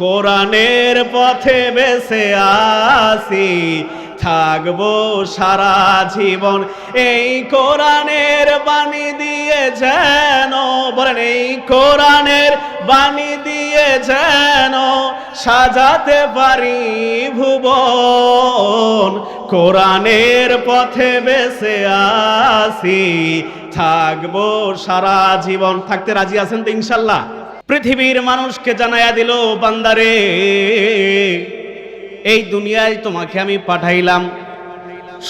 কোরআনের পথে বেঁচে আসি, থাকবো সারা জীবন এই কোরআনের বাণী দিয়ে যেন, বলেন এই কোরআনের বাণী দিয়ে যেন সাজাতে পারি ভুবন। কোরআনের পথে বেঁচে আসি, থাকবো সারা জীবন। থাকতে রাজি আছেন তো ইনশাল্লাহ? পৃথিবীর মানুষকে জানাইয়া দিল, বান্দারে এই দুনিয়ায় তোমাকে আমি পাঠাইলাম,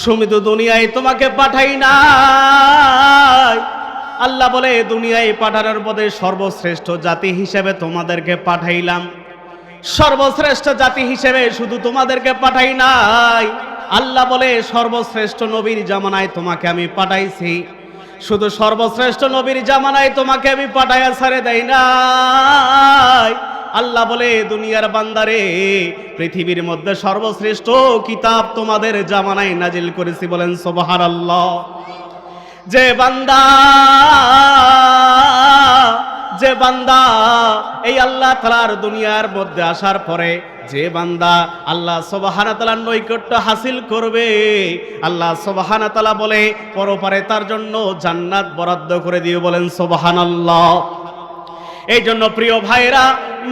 সুমিত দুনিয়ায় তোমাকে পাঠাই নাই। আল্লাহ বলে দুনিয়ায় পাঠানোর পথে সর্বশ্রেষ্ঠ জাতি হিসেবে তোমাদেরকে পাঠাইলাম। সর্বশ্রেষ্ঠ জাতি হিসেবে শুধু তোমাদেরকে পাঠাই নাই, আল্লাহ বলে সর্বশ্রেষ্ঠ নবীর জামানায় তোমাকে আমি পাঠাইছি। শুধু সর্বশ্রেষ্ঠ নবীর জামানায় তোমাকে আমি পাঠাইয়া ছেড়ে দেই নাই। আল্লাহ বলে দুনিয়ার বান্দারে পৃথিবীর মধ্যে সর্বশ্রেষ্ঠ কিতাব তোমাদের জামানায় নাজিল করেছি। বলেন সুবহানাল্লাহ। যে বান্দা এই আল্লাহ তাআলার দুনিয়ার মধ্যে আসার পরে যে বান্দা আল্লাহ সুবহানাহু ওয়া তাআলার নৈকট্য হাসিল করবে, আল্লাহ সুবহানাহু ওয়া তাআলা বলে পরপারে তার জন্য জান্নাত বরাদ্দ করে দিও। বলেন সুবহানাল্লাহ। এই জন্য প্রিয় ভাইরা,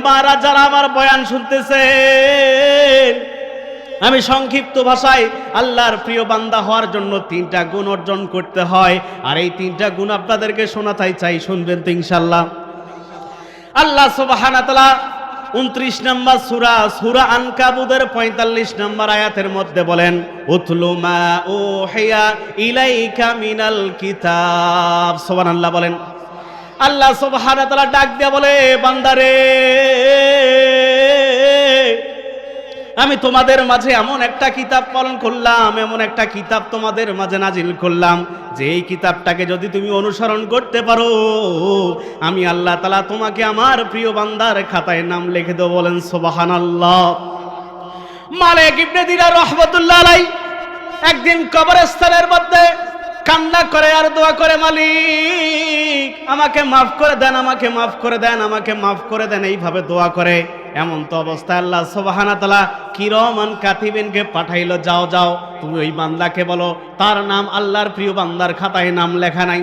মারা যারা আমার বয়ান শুনতেছেন, আমি সংক্ষিপ্ত ভাষায় আল্লাহর প্রিয় বান্দা হওয়ার জন্য 3টা গুণ অর্জন করতে হয়, আর এই 3টা গুণ আপনাদেরকে শোনাতে চাই। শুনবেন তো ইনশাআল্লাহ? আল্লাহ সুবহানাহু ওয়া তাআলা 29 নম্বর সূরা আনকাবুতের 45 নম্বর আয়াতের মধ্যে বলেন, উতলু মা উহিয়া ইলাইকা মিনাল কিতাব। সুবহানাল্লাহ বলেন। আল্লাহ সুবহানাহু ওয়া তাআলা ডাক দিয়ে বলে, বান্দারে আমি তোমাদের মাঝে এমন একটা কিতাব পালন করলাম, এমন একটা কিতাব তোমাদের মাঝে নাজিল করলাম, যে এই কিতাবটাকে যদি তুমি অনুসরণ করতে পারো, আমি আল্লাহ তাআলা তোমাকে আমার প্রিয় বান্দার খাতায় নাম লিখে দেব। বলেন সুবহানাল্লাহ। মালিক ইবনে দিনার রাহমাতুল্লাহ আলাইহি একদিন কবরস্থানের মধ্যে কান্না করে আর দোয়া করে, মালিক আমাকে মাফ করে দেন, আমাকে মাফ করে দেন, আমাকে মাফ করে দেন, এইভাবে দোয়া করে। এমন তো অবস্থায় আল্লাহ সুবহানাহু ওয়া তাআলা কিরামান কাতিবিনকে পাঠাইলো, যাও যাও তুমি ওই বান্দাকে বলো তার নাম আল্লাহর প্রিয় বান্দার খাতায় নাম লেখা নাই।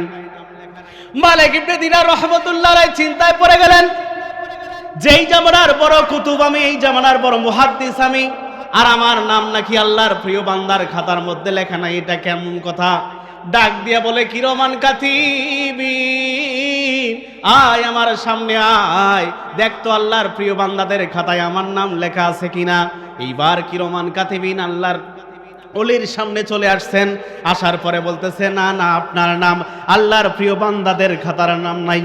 মালিক ইবনে দিনার রাহমাতুল্লাহ আলাইহি চিন্তায় পড়ে গেলেন, যেই জামানার বড় কুতুব আমি, এই জামানার বড় মুহাদ্দিস আমি, আর আমার নাম নাকি আল্লাহর প্রিয় বান্দার খাতার মধ্যে লেখা নাই, এটা কেমন কথা? ডাক দিয়া বলে, কিরামান কাতিবিন আয় আমার সামনে আয়, দেখ তো আল্লাহর প্রিয় বান্দাদের খাতায় আমার নাম লেখা আছে কিনা। এইবার কিরামান কাতিবিন আল্লাহর ওলির সামনে চলে আসছেন। আসার পরে বলতেছে, না না আপনার নাম আল্লাহর প্রিয় বান্দাদের খাতার নাম নাই।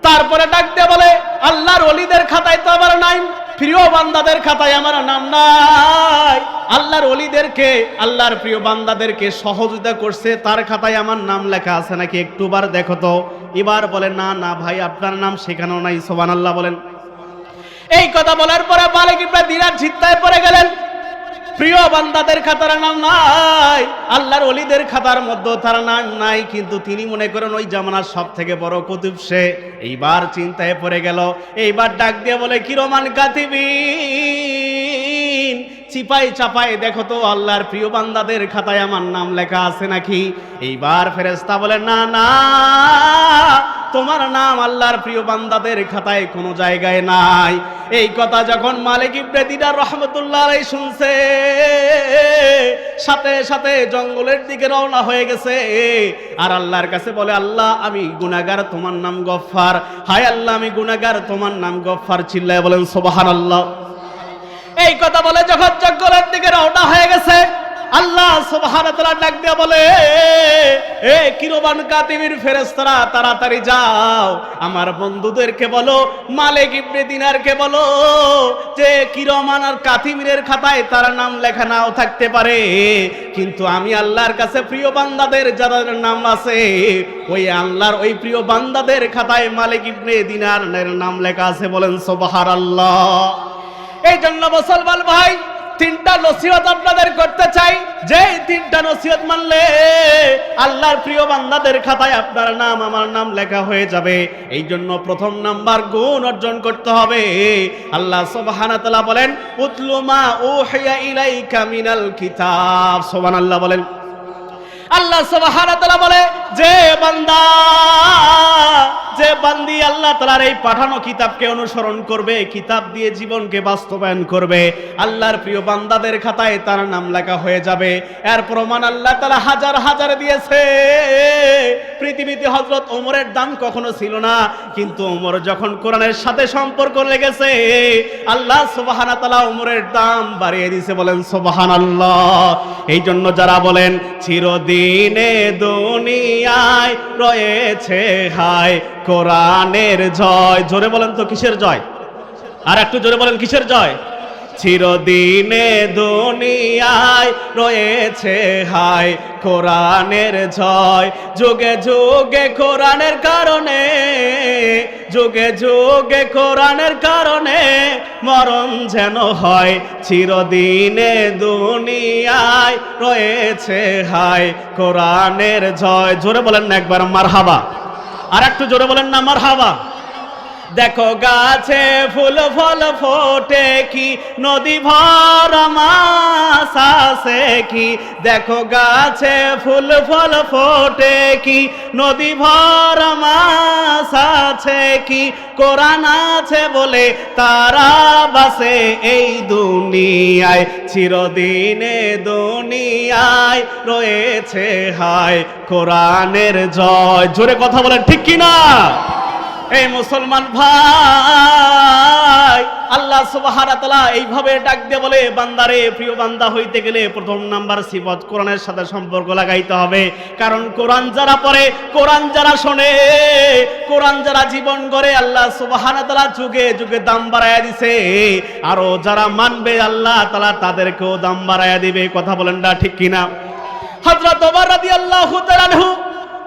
তারপরে ডাক দিয়ে বলে, আল্লাহর ওলিদের খাতায় তো আমার নাই, প্রিয় বান্দাদের খাতায় আমার নাম নাই। আল্লাহর ওলিদেরকে, আল্লাহর প্রিয় বান্দাদেরকে সহযোগিতা করছে, তার খাতায় আমার নাম লেখা আছে নাকি একটুবার দেখো তো। এবার বলে, না না ভাই আপনার নাম সেখানেও নাই। সুবহানাল্লাহ বলেন। এই কথা বলার পরে মালিক ইবনে দিনার চিন্তায় পড়ে গেলেন, প্রিয় বান্দাদের খাতার নাম নাই, আল্লাহর ওলিদের খাতার মধ্যে তার নাম নাই, কিন্তু তিনি মনে করেন ওই জামানার সব থেকে বড় কুতুব সে। এইবার চিন্তায় পড়ে গেল। এইবার ডাক দিয়ে বলে, কিরামান কাতিবিন চিপাই চাপাই দেখো তো আল্লাহর প্রিয় বান্দাদের খাতায় আমার নাম লেখা আছে নাকি। এইবার ফেরেশতা বলে, না না তোমার নাম আল্লাহর প্রিয় বান্দাদের খাতায় কোনো জায়গায় নাই। এই কথা যখন মালিক ইবনে দিনার রাহমাতুল্লাহ আলাইহি শুনছে, সাথে সাথে জঙ্গলের দিকে রওনা হয়ে গেছে, আর আল্লাহর কাছে বলে, আল্লাহ আমি গুনাহগার, তোমার নাম গফফার। হায় আল্লাহ আমি গুনাহগার, তোমার নাম গফফার। চিল্লায় বলেন সুবহানাল্লাহ। এই কথা বলে যখন জঙ্গলের দিকে রওনা হয়ে গেছে, আল্লাহ সুবহানাহু ওয়া তাআলা ডাক দিয়ে বলে, এ কিরামান কাতিবির ফেরেশতারা তাড়াতাড়ি যাও, আমার বন্ধুদেরকে বলো, মালিক ইবনে দিনারকে বলো যে কিরামান আর কাতিবিনের খাতায় তার নাম লেখা নাও থাকতে পারে, কিন্তু আমি আল্লাহর কাছে প্রিয় বান্দাদের যাদের নাম আছে, ওই আল্লাহর ওই প্রিয় বান্দাদের খাতায় মালিক ইবনে দিনারের নাম লেখা আছে। বলেন সুবহানাল্লাহ। এই জন্য মুসলমান ভাই, তিনটা নসিহত আপনাদের করতে চাই, যে তিনটা নসিহত মানলে আল্লাহর প্রিয় বান্দাদের খাতায় আপনার নাম আমার নাম লেখা হয়ে যাবে। এই জন্য প্রথম নাম্বার গুণ অর্জন করতে হবে। আল্লাহ সুবহানাহু ওয়া তাআলা বলেন উতলু মা উহিয়া ইলাইকা মিনাল কিতাব, সুবহানাল্লাহ বলেন। আল্লাহ সুবহানাহু ওয়া তাআলা বলে যে বান্দা যে বান্দি আল্লাহ তাআলার এই পাঠানো কিতাবকে অনুসরণ করবে, কিতাব দিয়ে জীবনকে বাস্তবায়ন করবে, আল্লাহর প্রিয় বান্দাদের খাতায় তার নাম লেখা হয়ে যাবে। এর প্রমাণ আল্লাহ তাআলা হাজার হাজার দিয়েছে। পৃথিবীতে হযরত ওমরের দাম কখনো ছিল না, কিন্তু ওমর যখন কোরআনের সাথে সম্পর্ক লেগেছে আল্লাহ সুবহানাহু ওয়া তাআলা ওমরের দাম বাড়িয়ে দিয়েছে, বলেন সুবহানাল্লাহ। এই জন্য যারা বলেন চিরদিনে দুনিয়ায় রয়েছে হায় কোরআনের জয়, জোরে বলেন তো কিসের জয়? আর একটু জোরে বলেন কিসের জয়? চিরদিনে দুনিয়ায় রয়েছে হায় কোরআনের জয়। যুগে যুগে কোরআনের কারণে, যুগে যুগে কোরআনের কারণে মরণ যেন হয়। চিরদিনে দুনিয়ায় রয়েছে হায় কোরআনের জয়। জোরে বলেন না একবার মারহাবা, আর একটু জোরে বলেন না মারহাবা। দেখো গাছে ফুল ফল ফোটে কি, নদী ভরা মাছ আছে কি। দেখো গাছে ফুল ফল ফোটে কি, নদী ভরা মাছ আছে কি। কোরআন আছে বলে তারা বাসে এই দুনিয়ায়। চিরদিনে দুনিয়ায় রয়েছে হায় কোরআনের জয়। জোরে কথা বলেন ঠিক কিনা? এই মুসলমান ভাই, আল্লাহ সুবহানাহু ওয়া তাআলা এইভাবে ডাক দিয়ে বলে বান্দারে, প্রিয় বান্দা হইতে গেলে প্রথম নাম্বার সিফত কোরআনের সাথে সম্পর্ক লাগাইতে হবে। কারণ কোরআন যারা পড়ে, কোরআন যারা শোনে, কোরআন যারা জীবন গড়ে, আল্লাহ সুবহানাহু ওয়া তাআলা যুগে যুগে দাম বাড়ায়া দিছে। আরো যারা মানবে আল্লাহ তাআলা তাদেরকেও দাম বাড়ায়া দিবে। কথা বলেন না ঠিক কিনা? হযরত ওমর রাদিয়াল্লাহু তাআলা আনহু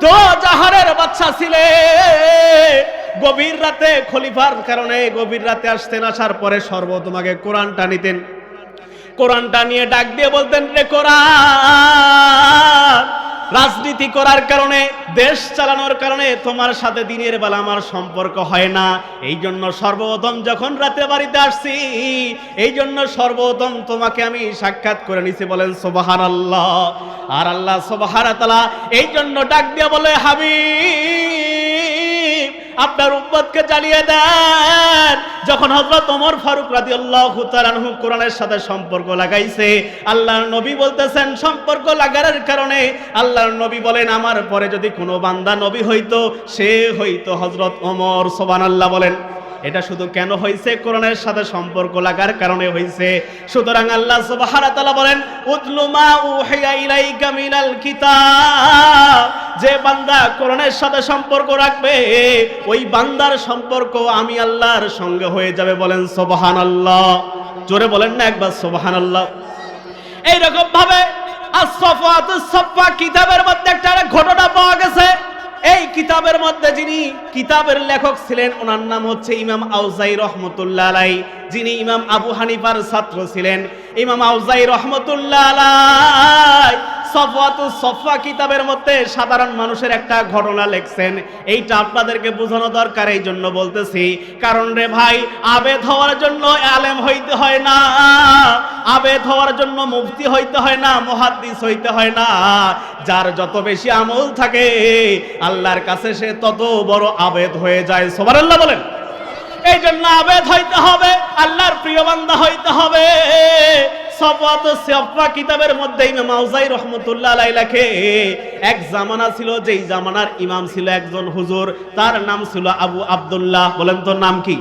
তো জাহারের বাদশা ছিলেন। গভীর রাতে খলিফার কারণে গভীর রাতে আসতেন, আসার পরে সর্বপ্রথম আগে কোরআনটা নিতেন। কোরআনটা নিয়ে ডাক দিয়ে বলতেন, রে কোরআন, রাজনীতি করার কারণে, দেশ চালানোর কারণে তোমার সাথে দিনের বেলা আমার সম্পর্ক হয় না। এই জন্য সর্বপ্রথম যখন রাতে বাড়িতে আসছি, এই জন্য সর্বপ্রথম তোমাকে আমি সাক্ষাৎ করে নিছি, বলেন সুবহানাল্লাহ। আর আল্লাহ সুবহানাহু ওয়া তাআলা এই জন্য ডাক দিয়ে বলে, হাবিব আপনার উম্মতকে জ্বালিয়ে দেন। যখন হযরত ওমর ফারুক রাদিয়াল্লাহু তাআলা আনহু কোরআনের সাথে সম্পর্ক লাগাইছে, আল্লাহর নবী বলতেছেন সম্পর্ক লাগানোর কারণে আল্লাহর নবী বলেন আমার পরে যদি কোনো বান্দা নবী হইতো সে হইতো হযরত ওমর। সুবহানাল্লাহ বলেন। এটা শুধু কেন হইছে? কোরআনের সাথে সম্পর্ক লাগার কারণে হইছে। সুতরাং আল্লাহ সুবহানাহু ওয়া তাআলা বলেন উতলু মা উহিয়া ইলাইকা মিনাল কিতাব। যে বান্দা কোরআনের সাথে সম্পর্ক রাখবে ওই বান্দার সম্পর্ক আমি আল্লাহর সঙ্গে হয়ে যাবে, বলেন সুবহানাল্লাহ। জোরে বলেন না একবার সুবহানাল্লাহ। এইরকম ভাবে আস-সাফওয়াতুস সাফা কিতাবের মধ্যে একটা ঘটনা পাওয়া গেছে। এই কিতাবের মধ্যে যিনি কিতাবের লেখক ছিলেন ওনার নাম হচ্ছে ইমাম আউজাই রহমতুল্লাহ আলাইহি, যিনি ইমাম আবু হানিফার ছাত্র ছিলেন। ইমাম আউজাই রহমতুল্লাহ আলাইহি সাফওয়াতুস সাফা কিতাবের মধ্যে সাধারণ মানুষের একটা ঘটনা লিখছেন। এইটা আপনাদেরকে বোঝানো দরকার, এই জন্য বলতেছি। কারণ রে ভাই, আবেদ হওয়ার জন্য আলেম হইতে হয় না, আবেদ হওয়ার জন্য মুফতি হইতে হয় না, মুহাদ্দিস হইতে হয় না। যার যত বেশি আমল থাকে আল্লাহর কাছে সে তত বড় আবেদ হয়ে যায়। সুবহানাল্লাহ বলেন। এই জন্য আবেদ হইতে হবে, আল্লাহর প্রিয় বান্দা হইতে হবে। সাফওয়াতুস সাফা কিতাবের মধ্যে ইমাম আউজাই রহমতুল্লাহ আলাইহি লেখে, এক জামানা ছিল যেই জামানার ইমাম ছিল একজন হুজুর, তার নাম ছিল আবু আব্দুল্লাহ। বলেন তো নাম কি?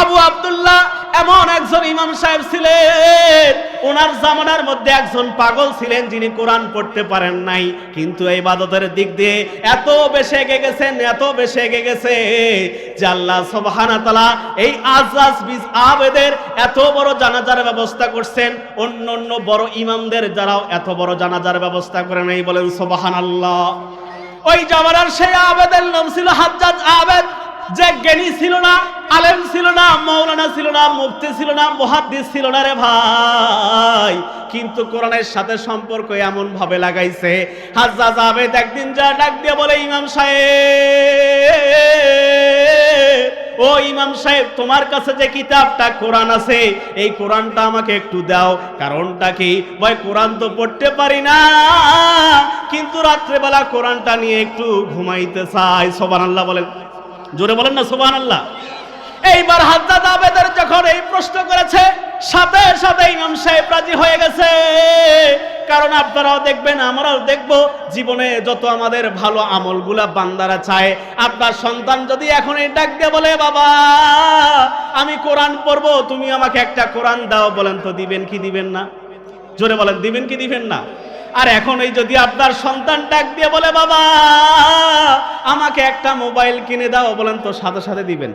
আবু আব্দুল্লাহ এমন একজন ইমাম সাহেব ছিলেন, ওনার জামানার মধ্যে একজন পাগল ছিলেন যিনি কোরআন পড়তে পারেন নাই, কিন্তু ইবাদতের দিক দিয়ে এত বেশি এগিয়ে গেছেন, এত বেশি এগিয়ে গেছে যে আল্লাহ সুবহানাহু ওয়া তাআলা এই আজাজ বিজ আবেদের এত বড় জানাজার ব্যবস্থা করছেন, অন্য অন্য বড় ইমামদের যারাও এত বড় জানাজার ব্যবস্থা করে নাই, বলেন সুবহানাল্লাহ। ওই জামানার সেই আবেদের নাম ছিল হাজ্জাজ আবেদ, যে জ্ঞানী ছিল না, আলেম ছিল না, মাওলানা ছিল না, মুফতি ছিল না, মুহাদ্দিস ছিল না রে ভাই, কিন্তু কোরআনের সাথে সম্পর্ক এমন ভাবে লাগাইছে। হাজ্জাজ আবেদ একদিন যা ডাক দিয়ে বলে, ইমাম সাহেব, ও ইমাম সাহেব, তোমার কাছে যে কিতাবটা কোরআন আছে, এই কোরআনটা আমাকে একটু দাও। কারণটা কি? ভাই কোরআন তো পড়তে পারি না, কিন্তু রাত্রেবেলা কোরআনটা নিয়ে একটু ঘুমাইতে চাই। সুবহানাল্লাহ বলেন, জোরে বলেন না সুবহানাল্লাহ। এইবার হাজ্জাজ আবেদের যখন এই প্রশ্ন করেছে, সাথে সাথে ইমাম সাহেব রাজি হয়ে গেছে। কারণ আপনারাও দেখবেন, আমরাও দেখব, জীবনে যত আমাদের ভালো আমলগুলা বান্দারা চায়, আপনার সন্তান যদি এখন এই ডাক দিয়ে বলে, বাবা আমি কোরআন পড়বো, তুমি আমাকে একটা কোরআন দাও, বলেন তো দিবেন কি দিবেন না? জোরে বলেন, দিবেন কি দিবেন না? আর এখন এই যদি আপনার সন্তান ডাক দিয়ে বলে, বাবা আমাকে একটা মোবাইল কিনে দাও, বলেন তো সাথে সাথে দিবেন?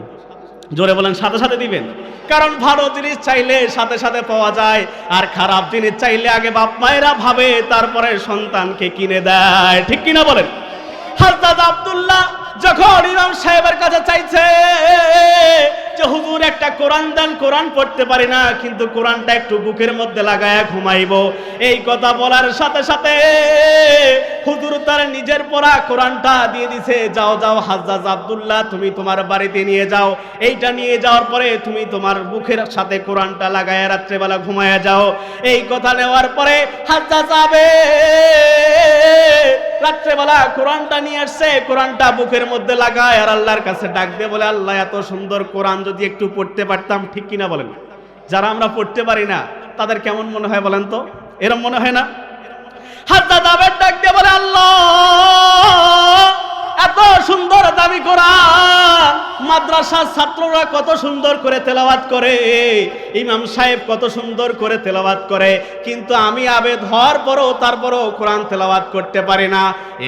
জোরে বলেন, সাথে সাথে দিবেন। কারণ ভালো জিনিস চাইলে সাথে সাথে পাওয়া যায়, আর খারাপ জিনিস চাইলে আগে বাপ মায়েরা ভাবে, তারপরে সন্তানকে কিনে দেয়। ঠিক কিনা বলেন? হাজ্জাজ আব্দুল্লাহ যখন ইমাম সাহেবের কাছে চাইছে যে হুজুর একটা কোরআন দেন, কোরআন পড়তে পারি না, কিন্তু কোরআনটা একটু বুকের মধ্যে লাগায়া ঘুমাইবো, এই কথা বলার সাথে সাথে হুজুর তার নিজের পড়া কোরআনটা দিয়ে দিছে। যাও যাও হাজ্জাজ আব্দুল্লাহ, তুমি তোমার বাড়িতে নিয়ে যাও, এইটা নিয়ে যাওয়ার পরে তুমি তোমার বুকের সাথে কোরআনটা লাগায়া রাত্রেবেলা ঘুমায়া যাও। এই কথা নেওয়ার পরে হাজ্জাজ আবেদ রাত্রেবেলা কোরআনটা নিয়ে আসছে, কোরআনটা বুকের মধ্যে লাগায় আর আল্লাহর কাছে ডাক দিয়ে বলে, আল্লাহ এত সুন্দর কোরআন যদি একটু পড়তে পারতাম। ঠিক কিনা বলেন? যারা আমরা পড়তে পারি না তাদের কেমন মনে হয় বলেন তো? এরকম মনে হয় না? হাজ্জাজ আবেদ ডাক দিয়ে বলে, আল্লাহ এত সুন্দর দামি কোরআন, মাদ্রাসার ছাত্ররা কত সুন্দর করে তেলাওয়াত করে, ইমাম সাহেব কত সুন্দর করে তেলাওয়াত করে, কিন্তু আমি আবেদ হওয়ার পরও তারপরও কোরআন তেলাওয়াত করতে পারি না।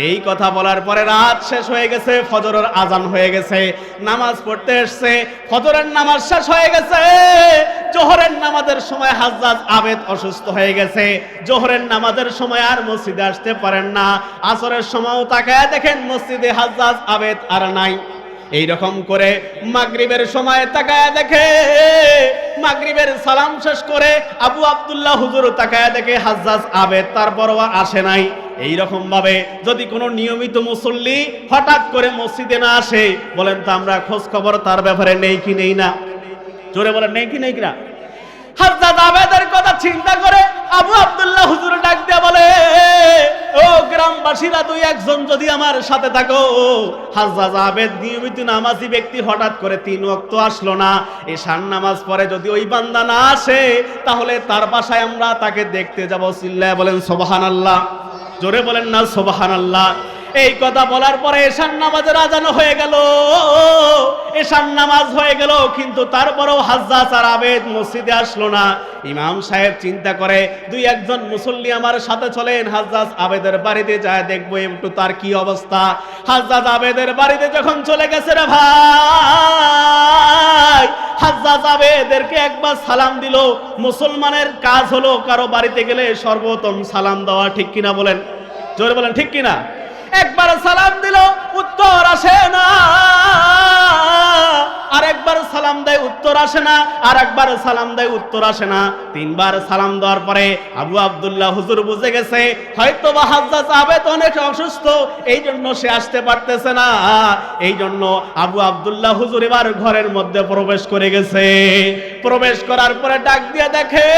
এই কথা বলার পরে রাত শেষ হয়ে গেছে, ফজরের আজান হয়ে গেছে, নামাজ পড়তে এসছে, ফজরের নামাজ শেষ হয়ে গেছে, জোহরের নামাজের সময় হাজ্জাজ আবেদ অসুস্থ হয়ে গেছে, জোহরের নামাজের সময় আর মসজিদে আসতে পারেন না, আসরের সময়ও তাকায় দেখেন মসজিদে হাজ্জাজ আবেদ আর নাই। এইরকম করে মাগরিবের সময় তাকায় দেখে, মাগরিবের সালাম শেষ করে আবু আব্দুল্লাহ হুজুর তাকায় দেখে হাজ্জাজ আবেদ তারপরও আসে নাই। এইরকম ভাবে যদি কোনো নিয়মিত মুসল্লি হঠাৎ করে মসজিদে না আসে, বলেন তো আমরা খোঁজ খবর তার ব্যাপারে নেই কি নেই না? জোরে বলেন, নেই কি নেই কিনা? হাজ্জাজ আবেদের কথা চিন্তা করে আবু আব্দুল্লাহ হুজুর ডাক দিয়ে বলে, ও গ্রামবাসীরা, দুই একজন যদি আমার সাথে থাকো, হাজ্জাজ আবেদ নিয়মিত নামাজি ব্যক্তি, হঠাৎ করে 3 ওয়াক্ত আসলো না, এশার নামাজ পরে যদি ওই বান্দা না আসে, তাহলে তার বাসায় আমরা তাকে দেখতে যাব। চিল্লায় বলেন সুবহানাল্লাহ, জোরে বলেন না সুবহানাল্লাহ। এই কথা বলার পরে এশার নামাজের আজান হয়ে গেল, এশার নামাজ হয়ে গেল, কিন্তু তারপরেও হাজ্জাজ আর আবেদ মসজিদে আসলো না। ইমাম সাহেব চিন্তা করে, দুই একজন মুসল্লি আমার সাথে চলেন, হাজ্জাজ আবেদের বাড়িতে যায় দেখবো একটু তার কি অবস্থা। হাজ্জাজ আবেদের বাড়িতে যখন চলে গেছে রে ভাই, হাজ্জাজ আবেদেরকে একবার সালাম দিল। মুসলমানের কাজ হলো কারো বাড়িতে গেলে সর্বপ্রথম সালাম দেওয়া। ঠিক কিনা বলেন? জোরে বলেন, ঠিক কিনা? একবার সালাম দিল, উত্তর আসে না, আর একবার সালাম দেয়, উত্তর আসে না, আর একবার সালাম দেয়, উত্তর আসে না। 3 বার সালাম দেওয়ার পরে আবু আব্দুল্লাহ হুজুর বুঝে গেছে হয়তো বা হাজ্জাজ আবেদ অনেক অসুস্থ, এই জন্য সে আসতে পারতেছে না। এই জন্য আবু আব্দুল্লাহ হুজুর এবার ঘরের মধ্যে প্রবেশ করে গেছে। প্রবেশ করার পরে ডাক দিয়ে দেখে,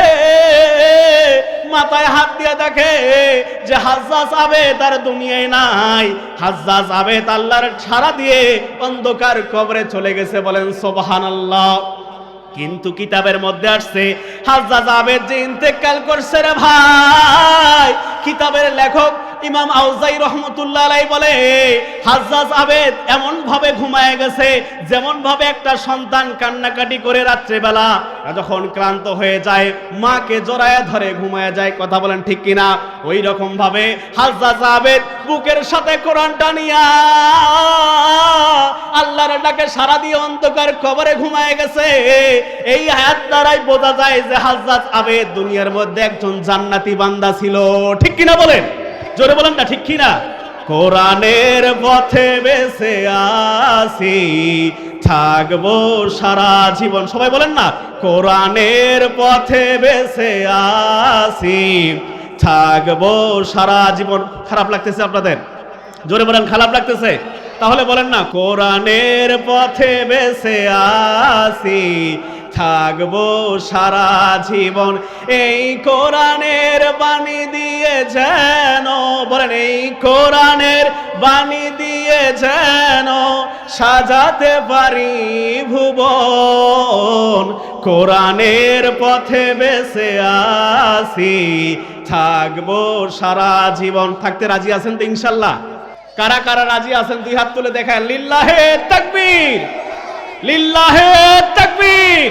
মাথায় হাত দিয়ে দেখে যে হাজ্জাজ আবেদ আর দুনিয়ায় নাই। হাজ্জাজ আবেদ আল্লাহর ছাড়া দিয়ে অন্ধকার কবরে চলে গেছে। বলেন সুবহানাল্লাহ। কিন্তু কিতাবের মধ্যে আসছে হাজ্জাজ আবেদ যে ইন্তেকাল করছে রে ভাই, কিতাবের লেখক ইমাম আউজাই রহমতুল্লাহ আলাইহি বলে, হাজ্জাজ আবেদ এমন ভাবে ঘুমায় গেছে যেমন ভাবে একটা সন্তান কান্নাকাটি করে রাত্রেবেলা যখন ক্লান্ত হয়ে যায় মাকে জড়ায় ধরে ঘুমায় যায়। কথা বলেন ঠিক কিনা? ওই রকম ভাবে হাজ্জাজ আবেদ বুকের সাথে কোরআনটা নিয়া আল্লাহর ডাকে সারা দিয়ে অন্ধকার কবরে ঘুমায় গেছে। এই আয়াত দ্বারাই বোঝা যায় যে হাজ্জাজ আবেদ দুনিয়ার মধ্যে একজন জান্নাতি বান্দা ছিল। ঠিক কিনা বলেন? জোরে বলেন না, ঠিক কিনা? কোরআনের পথে বেঁচে আসি, থাকবো সারা জীবন। সবাই বলেন না, কোরআনের পথে বেঁচে আছি, থাকবো সারা জীবন। খারাপ লাগতেছে আপনাদের? জোরে বলেন, খারাপ লাগতেছে? তাহলে বলেন না, কোরআনের পথে বেঁচে আছি, থাকবো সারা জীবন। এই কোরআনের বাণী দিয়ে যেন, বলেন, এই কোরআনের বাণী দিয়ে যেন সাজাতে পারি ভুবন। কোরআনের পথে বেঁচে আছি, থাকবো সারা জীবন। থাকতে রাজি আছেন তো ইনশাল্লাহ? কারা কারা রাজি আছেন দুই হাত তুলে দেখায়। লিল্লাহে তাকবীর, লিল্লাহে তাকবীর।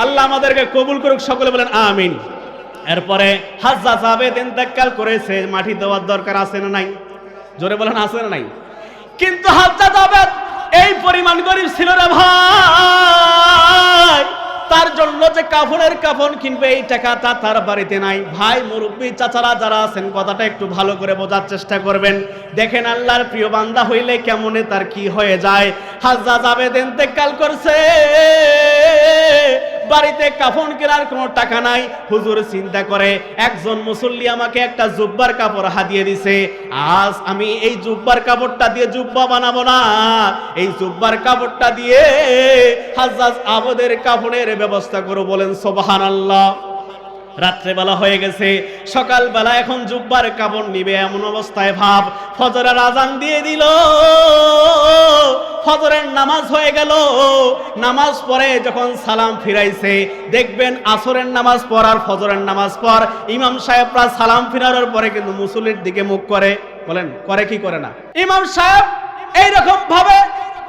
আল্লাহ আমাদেরকে কবুল করুক, সকলে বলেন আমিন। এরপরে হাজ্জাজ আবেদ ইন্তেকাল করেছে, মাটি দেওয়ার দরকার আছে না নাই? জোরে বলেন, আছে না নাই? কিন্তু হাজ্জাজ আবেদ এই পরিমাণ গরিব ছিল রে ভাই, তার জন্য যে কাফনের কাফন কিনবে এই টাকাটা তার বাড়িতে নাই। ভাই, মুরব্বী চাচারা যারা আছেন, কথাটা একটু ভালো করে বোঝার চেষ্টা করবেন। দেখেন আল্লাহর প্রিয় বান্দা হইলে কেমনে তার কি হয়ে যায়। হাজ্জাজ আবেদ ইন্তেকাল করছে, বাড়িতে কাফন কেনার কোনো টাকা নাই। হুজুর চিন্তা করে, একজন মুসল্লি আমাকে একটা জুব্বার কাপড় হাদিয়ে দিছে, আজ আমি এই জুব্বার কাপড়টা দিয়ে জুব্বা বানাবো না, এই জুব্বার কাপড়টা দিয়ে হাজ্জাজ আবেদের কাফনের ব্যবস্থা করো। বলেন সুবহানাল্লাহ। রাত্রেবেলা হয়ে গেছে, সকালবেলা এখন জুব্বার কাপড় নিবে, এমন অবস্থায় ভাব ফজরের আজান দিয়ে দিল, ফজরের নামাজ হয়ে গেল। নামাজ পড়ে যখন সালাম ফিরাইছে, দেখবেন আসরের নামাজ পড় আর ফজরের নামাজ পড়, ইমাম সাহেবরা সালাম ফিরানোর পরে কিন্তু মুসল্লির দিকে মুখ করে। বলেন, করে কি করে না? ইমাম সাহেব এইরকম ভাবে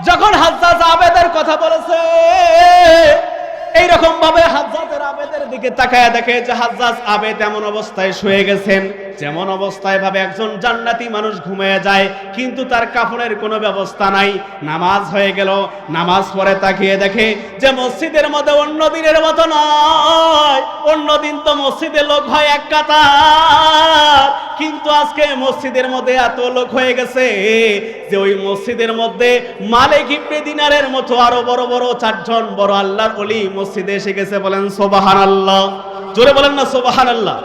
যখন হাজ্জাজ আবেদের কথা বলেছে, এইরকম ভাবে হাজ্জাজ আবেদের দিকে তাকায় দেখে যে হাজ্জাজ আবেদ এমন অবস্থায় শুয়ে গেছেন, যেমন অবস্থায় ভাবে একজন জান্নাতি মানুষ ঘুমিয়ে যায়, কিন্তু তার কাফনের কোনো ব্যবস্থা নাই। নামাজ হয়ে গেল, নামাজ পড়ে তাকিয়ে দেখে যে মসজিদের মধ্যে অন্য দিনের মতো নয়। অন্য দিন তো মসজিদে লোক হয় এক কাতার, কিন্তু আজকে মসজিদের মধ্যে এত লোক হয়ে গেছে যে ওই মসজিদের মধ্যে মালিক ইবনে দিনারের মতো আরো বড় বড় চারজন বড় আল্লাহর ওলি মসজিদে এসে গেছে। বলেন সুবহানাল্লাহ। জোরে বলেন না সুবহানাল্লাহ।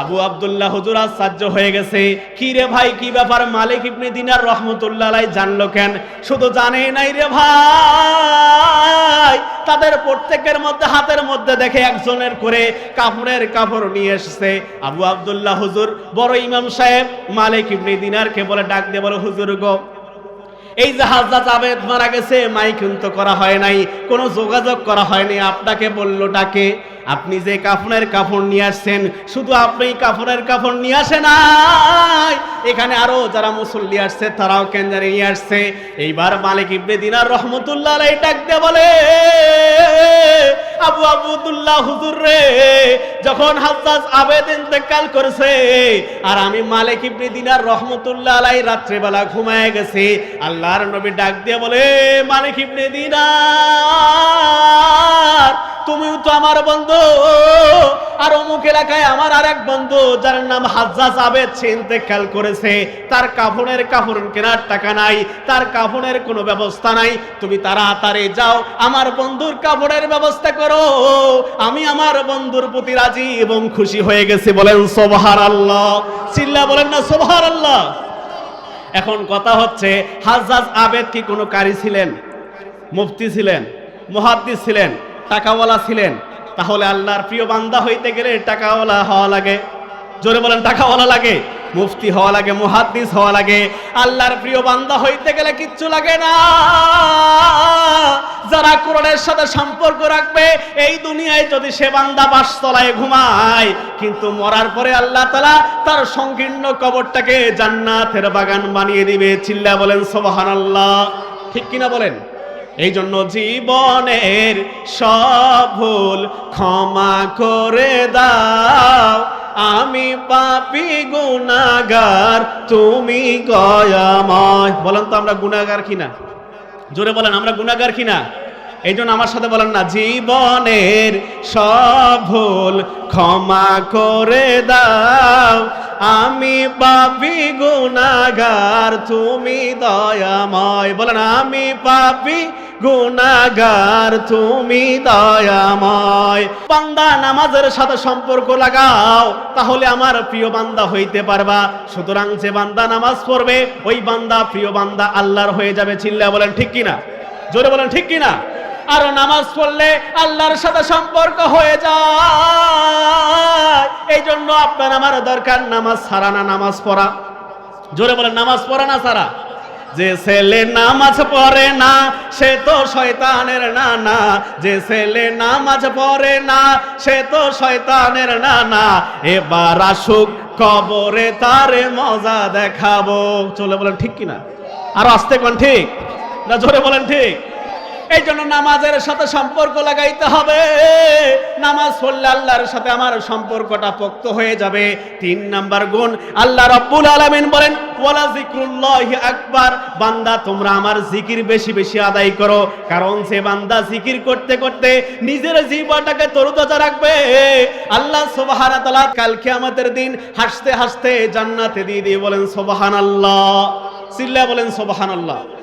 আবু আব্দুল্লাহ হুজুর আশ্চর্য হয়ে গেছে, কি রে ভাই, কি ব্যাপার? মালিক ইবনে দিনার রহমতুল্লাহ আলাইহি জানলো কেন? শুধু জানে নাই রে ভাই, তাদের প্রত্যেকের মধ্যে হাতের মধ্যে দেখে একজনের করে কাপড়ের কাপড় নিয়ে এসেছে। আবু আব্দুল্লাহ হুজুর বড় ইমাম সাহেব মালিক ইবনে দিনারকে বলে ডাক দিয়ে বলে, হুজুর গো, এই যে হাজ্জাজ আবেদ মারা গেছে, মাইকিং তো করা হয় নাই, কোনো যোগাযোগ করা হয়নি, আপনাকে বললো ডাকে। আপনি যে কাফনের কাপড় নিয়ে আসছেন, শুধু আপনি কাফনের কাপড় নিয়ে আসে নাই, এখানে আরো যারা মুসল্লি আসছে তারাও কেনজানি নিয়ে আসছে। এইবার মালিক ইবনে দিনার রহমতুল্লাহ আলাইহি ডাক দিয়ে বলে, আবু আব্দুল্লাহ হুজুর রে, যখন হাজ্জাজ আবেদ ইন্তেকাল করেছে আর আমি মালিক ইবনে দিনার রহমতুল্লাহ আলাইহি রাত্রেবেলা ঘুমায় গেছি, আল্লাহর নবী ডাক দিয়ে বলে, মালিক ইবনে দিনার, তুমিও তো আমার বন্ধু, আর অমুক এলাকায় আমার আরেক বন্ধু যার নাম হাজ্জাজ আবেদ, সে ইন্তেকাল করেছে, তার কাফনের কাপড় কেনার টাকা নাই, তার কাফনের কোনো ব্যবস্থা নাই, তুমি তাড়াতাড়ি যাও আমার বন্ধুর কাপড়ের ব্যবস্থা করো, আমি আমার বন্ধুর প্রতি রাজি এবং খুশি হয়ে গেছি। বলেন সুবহানাল্লাহ। চিল্লা বলেন না সুবহানাল্লাহ। এখন কথা হচ্ছে, হাজ্জাজ আবেদ কি কোনো কারি ছিলেন? মুফতি ছিলেন? মুহাদ্দিস ছিলেন? টাকাওয়ালা ছিলেন? তাহলে আল্লাহর প্রিয় বান্দা হইতে গেলে টাকাওয়ালা হওয়া লাগে। জোরে বলেন, টাকাওয়ালা লাগে, মুফতি হওয়া লাগে, মুহাদ্দিস হওয়া লাগে। আল্লাহর প্রিয় বান্দা হইতে গেলে কিচ্ছু লাগে না। যারা কোরআনের সাথে সম্পর্ক রাখবে, এই দুনিয়ায় যদি সে বান্দা বাসতলায় ঘুমায়, কিন্তু মরার পরে আল্লাহ তাআলা তার সংকীর্ণ কবরটাকে জান্নাতের বাগান বানিয়ে দিবে। চিল্লা বলেন সুবহানাল্লাহ। ঠিক কিনা বলেন? এই জন্য জীবনের সব ভুল ক্ষমা করে দাও, আমি পাপী গুনাহগার, তুমি দয়াময়। বলেন তো আমরা গুনাহগার কিনা? জোরে বলেন, আমরা গুনাহগার কিনা? এই জন্য আমার সাথে বলেন না, জীবনের সব ভুল ক্ষমা করে দাও, আমি পাপী গুনাহগার, তুমি দয়াময়। বলেন, আমি পাপী গুনাহগার তুমি দয়াময়। বান্দা নামাজের সাথে সম্পর্ক লাগাও, তাহলে আমার প্রিয় বান্দা হইতে পারবা। সুতরাং যে বান্দা নামাজ পড়বে ওই বান্দা প্রিয় বান্দা আল্লাহর হয়ে যাবে। চিল্লা বলেন ঠিক কিনা, জোরে বলেন ঠিক কিনা। আর নামাজ পড়লে আল্লাহর সাথে সম্পর্ক হয়ে যায়। এই জন্য আপনার আমার দরকার নামাজ ছাড়া না নামাজ পড়া। জোরে বলেন নামাজ পড়া না ছাড়া। যে ছেলে নামাজ পড়ে না সে তো শয়তানের নানা, যে ছেলে নামাজ পড়ে না সে তো শয়তানের নানা। এবার আসুক কবরে তারে মজা দেখাবো। চলে বলেন ঠিক কিনা, আর আস্তে কোন ঠিক না, জোরে বলেন ঠিক। এই জন্য নামাজের সাথে সম্পর্ক লাগাইতে হবে। নামাজ পড়লে আল্লাহর সাথে আমার সম্পর্কটা পোক্ত হয়ে যাবে। 3 নাম্বার গুণ, আল্লাহ রাব্বুল আলামিন বলেন ওয়ালা যিকরুল্লাহি আকবার। বান্দা তোমরা আমার জিকির বেশি বেশি আদায় করো, কারণ সে বান্দা জিকির করতে করতে নিজের জীবনটাকে তরুতাজা রাখবে। আল্লাহ সুবহানাহু ওয়া তাআলা কাল কিয়ামতের দিন হাসতে হাসতে জান্নাতে দিয়ে দিয়ে বলেন সুবহানাল্লাহ। চিল্লা বলেন সুবহানাল্লাহ।